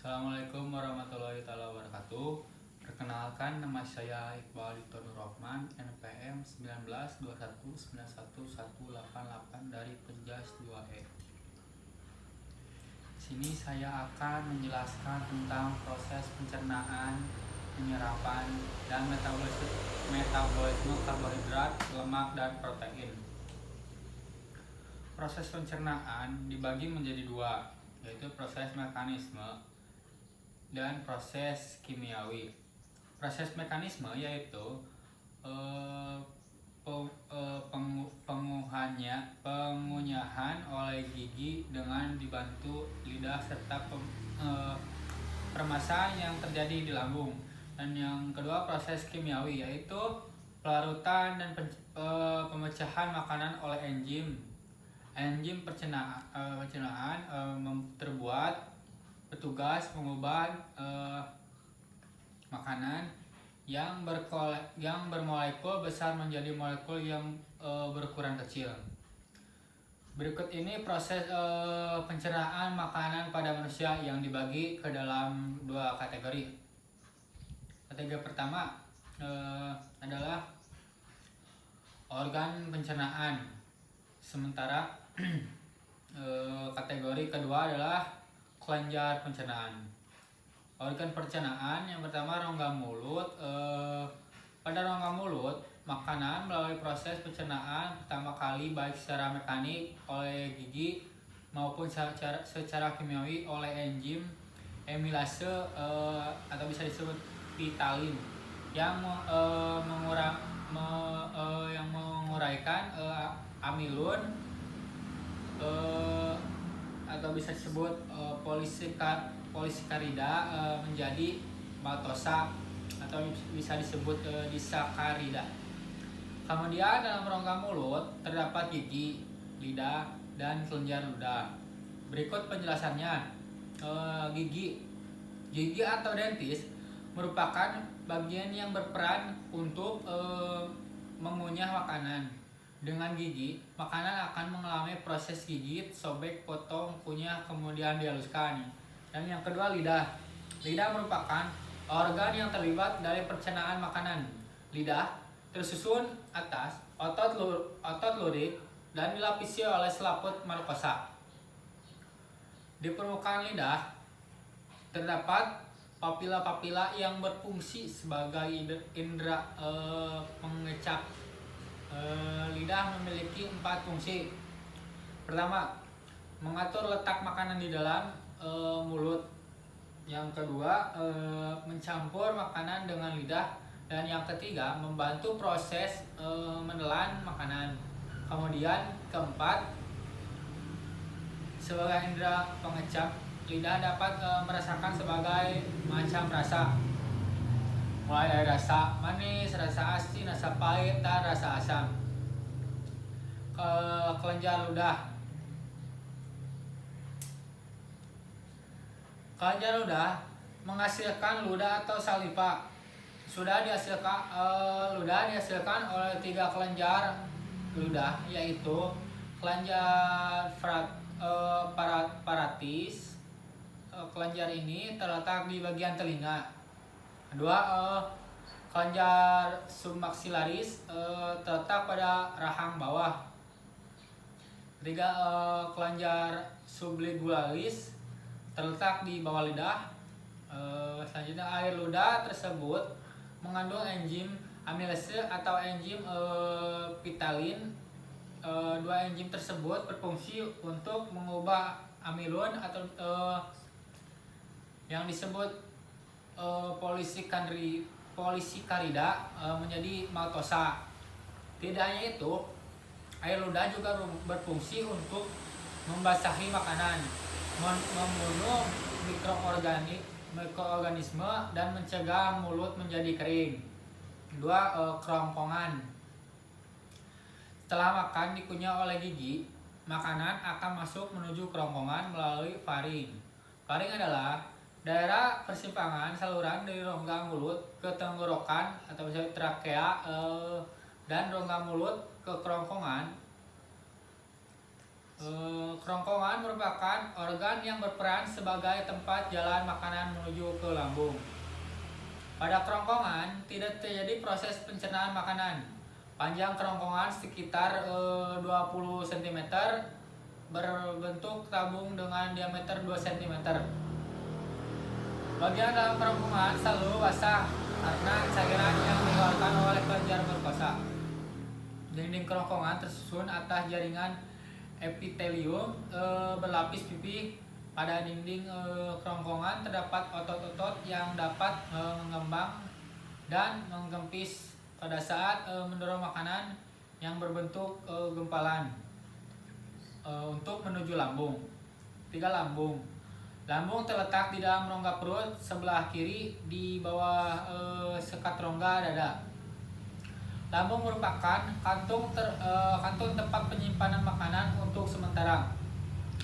Assalamualaikum warahmatullahi wabarakatuh. Perkenalkan, nama saya Iqbal Dito Nur Rahman, NPM 1921911188 dari Penjas 2E. Sini saya akan menjelaskan tentang proses pencernaan, penyerapan, dan metabolisme karbohidrat, lemak, dan protein. Proses pencernaan dibagi menjadi dua, yaitu proses mekanisme dan proses kimiawi. Proses mekanisme yaitu pengunyahan oleh gigi dengan dibantu lidah serta permasaan yang terjadi di lambung. Dan yang kedua proses kimiawi yaitu pelarutan dan pemecahan makanan oleh enzim. Enzim pencernaan bertugas mengubah makanan yang bermolekul besar menjadi molekul yang berukuran kecil. Berikut ini proses pencernaan makanan pada manusia yang dibagi ke dalam dua kategori. Kategori pertama adalah organ pencernaan, sementara kategori kedua adalah kelenjar pencernaan. Organ pencernaan yang pertama rongga mulut. Pada rongga mulut, makanan melalui proses pencernaan pertama kali baik secara mekanik oleh gigi maupun secara kimiawi oleh enzim amilase atau bisa disebut pitalin yang menguraikan amilun atau bisa disebut polisakarida menjadi maltosa atau bisa disebut disakarida. Kemudian dalam rongga mulut terdapat gigi, lidah, dan kelenjar ludah. Berikut penjelasannya. Gigi atau dentis merupakan bagian yang berperan untuk mengunyah makanan. Dengan gigi, makanan akan mengalami proses gigit, sobek, potong, kunyah, kemudian dihaluskan. Dan yang kedua lidah. Lidah merupakan organ yang terlibat dari pencernaan makanan. Lidah tersusun atas otot lurik dan dilapisi oleh selaput mukosa. Di permukaan lidah terdapat papila-papila yang berfungsi sebagai indera pengecap. Lidah memiliki 4 fungsi. Pertama, mengatur letak makanan di dalam mulut. Yang kedua, mencampur makanan dengan lidah. Dan yang ketiga, membantu proses menelan makanan. Kemudian keempat, sebagai indera pengecap, lidah dapat merasakan sebagai macam rasa, mulai dari rasa manis, rasa asin, rasa pahit, dan rasa asam. Kelenjar ludah. Kelenjar ludah menghasilkan ludah atau saliva. Ludah dihasilkan oleh 3 kelenjar ludah, yaitu kelenjar paratis. Kelenjar ini terletak di bagian telinga. Kedua, kelenjar submaxillaris terletak pada rahang bawah. Ketiga, kelenjar sublingualis terletak di bawah lidah. Selanjutnya, air ludah tersebut mengandung enzim amilase atau enzim pitalin. Dua enzim tersebut berfungsi untuk mengubah amilun atau yang disebut polisakarida menjadi maltosa. Tidak hanya itu, air ludah juga berfungsi untuk membasahi makanan, membunuh mikroorganisme, dan mencegah mulut menjadi kering. Kedua, kerongkongan. Setelah makan dikunyah oleh gigi, makanan akan masuk menuju kerongkongan melalui faring. Faring adalah daerah persimpangan saluran dari rongga mulut ke tenggorokan atau bisa trakea dan rongga mulut ke kerongkongan. Kerongkongan merupakan organ yang berperan sebagai tempat jalan makanan menuju ke lambung. Pada kerongkongan tidak terjadi proses pencernaan makanan. Panjang kerongkongan sekitar 20 cm, berbentuk tabung dengan diameter 2 cm. Bagian dalam kerongkongan selalu basah karena cairan yang dikeluarkan oleh kelenjar berkosa. Dinding kerongkongan tersusun atas jaringan epitelium berlapis pipih. Pada dinding kerongkongan terdapat otot-otot yang dapat mengembang dan menggempis pada saat mendorong makanan yang berbentuk gempalan untuk menuju lambung. 3. Lambung. Lambung terletak di dalam rongga perut sebelah kiri di bawah sekat rongga dada. Lambung merupakan kantung tempat penyimpanan makanan untuk sementara.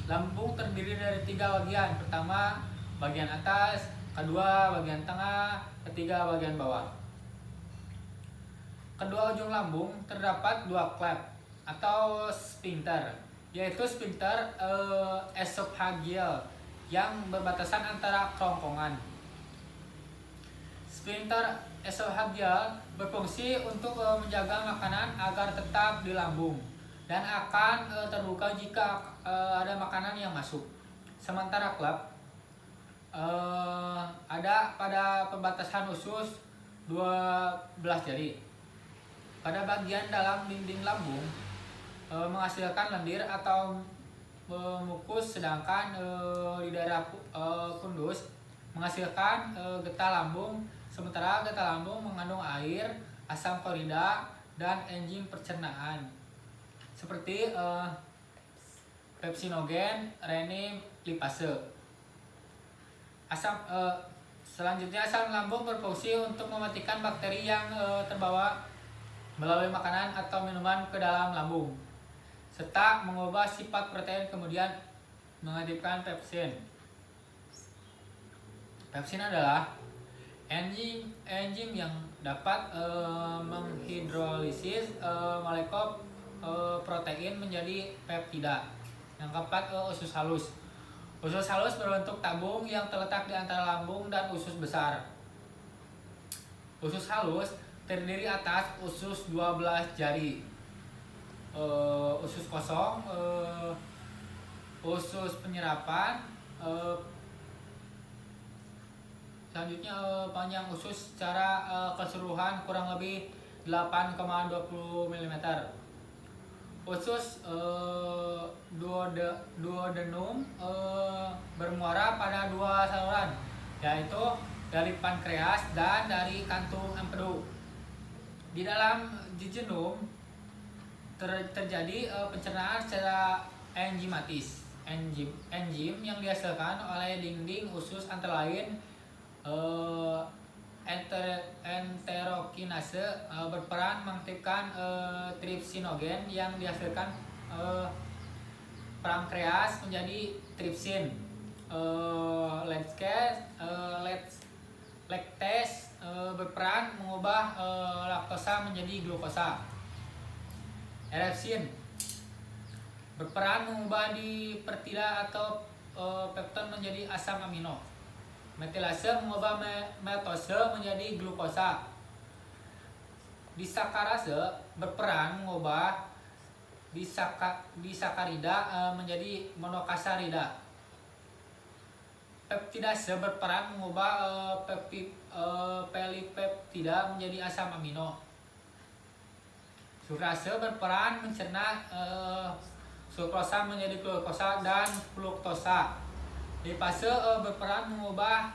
Lambung terdiri dari 3 bagian. Pertama, bagian atas. Kedua, bagian tengah. Ketiga, bagian bawah. Kedua ujung lambung terdapat 2 klep atau sphincter, yaitu sphincter esophageal yang berbatasan antara kerongkongan. Sphincter esophageal berfungsi untuk menjaga makanan agar tetap di lambung dan akan terbuka jika ada makanan yang masuk. Sementara klep ada pada pembatasan usus 12 jari. Pada bagian dalam dinding lambung menghasilkan lendir atau mukus, sedangkan di daerah fundus menghasilkan getah lambung. Sementara getah lambung mengandung air, asam klorida, dan enzim pencernaan seperti pepsinogen, renin, lipase. Selanjutnya, asam lambung berfungsi untuk mematikan bakteri yang terbawa melalui makanan atau minuman ke dalam lambung, serta mengubah sifat protein kemudian mengaktifkan pepsin. Pepsin adalah enzim yang dapat menghidrolisis molekul protein menjadi peptida. Yang keempat, usus halus. Usus halus berbentuk tabung yang terletak di antara lambung dan usus besar. Usus halus terdiri atas usus 12 jari, usus kosong, usus penyerapan, selanjutnya panjang usus secara keseluruhan kurang lebih 8,20 mm. Usus duodenum bermuara pada 2 saluran, yaitu dari pankreas dan dari kantung empedu. Di dalam jejunum terjadi pencernaan secara enzimatis. Enzim yang dihasilkan oleh dinding usus antara lain enterokinase berperan mengaktifkan tripsinogen yang dihasilkan pankreas menjadi tripsin. Laktase berperan mengubah laktosa menjadi glukosa. Epsin berperan mengubah dipeptida atau pepton menjadi asam amino. Metilase mengubah maltose menjadi glukosa. Disakarase berperan mengubah disakarida menjadi monokasarida. Peptidase berperan mengubah pelipeptida menjadi asam amino. Sukrase berperan mencerna sukrosa menjadi glukosa dan fruktosa. Lipase berperan mengubah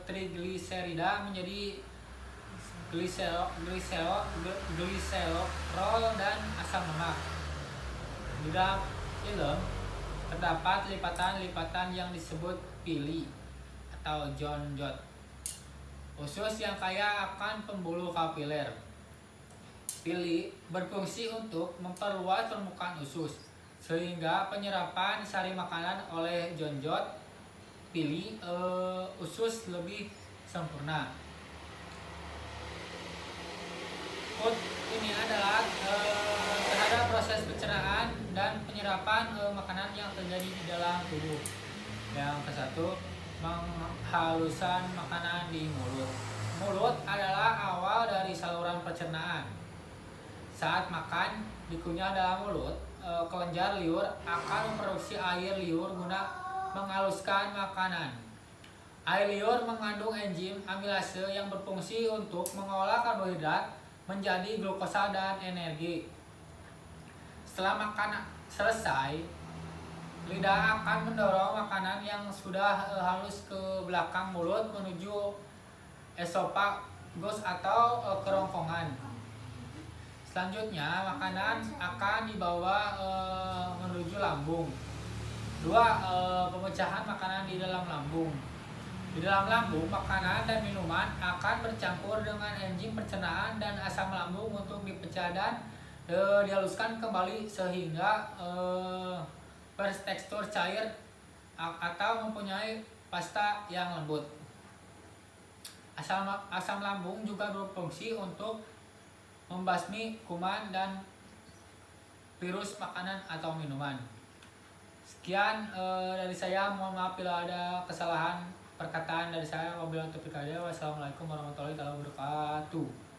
trigliserida menjadi gliserol dan asam lemak. Di dalam film terdapat lipatan-lipatan yang disebut pili atau jonjot, usus yang kaya akan pembuluh kapiler. Pili berfungsi untuk memperluas permukaan usus sehingga penyerapan sari makanan oleh jonjot pili usus lebih sempurna. Ini adalah pada proses pencernaan dan penyerapan makanan yang terjadi di dalam tubuh. Yang ke satu, menghalusan makanan di mulut. Mulut adalah awal dari saluran pencernaan. Saat makan dikunyah dalam mulut, kelenjar liur akan memproduksi air liur guna menghaluskan makanan. Air liur mengandung enzim amilase yang berfungsi untuk mengolah karbohidrat menjadi glukosa dan energi. Setelah makan selesai, lidah akan mendorong makanan yang sudah halus ke belakang mulut menuju esofagus atau kerongkongan. Selanjutnya, makanan akan dibawa menuju lambung. 2. Pemecahan makanan di dalam lambung. Di dalam lambung, makanan dan minuman akan bercampur dengan enzim pencernaan dan asam lambung untuk dipecah dan dihaluskan kembali sehingga bertekstur cair atau mempunyai pasta yang lembut. Asam lambung juga berfungsi untuk membasmi kuman dan virus makanan atau minuman. Sekian dari saya, mohon maaf bila ada kesalahan perkataan dari saya. Wabillahi taufiq hidayah. Wassalamualaikum warahmatullahi wabarakatuh.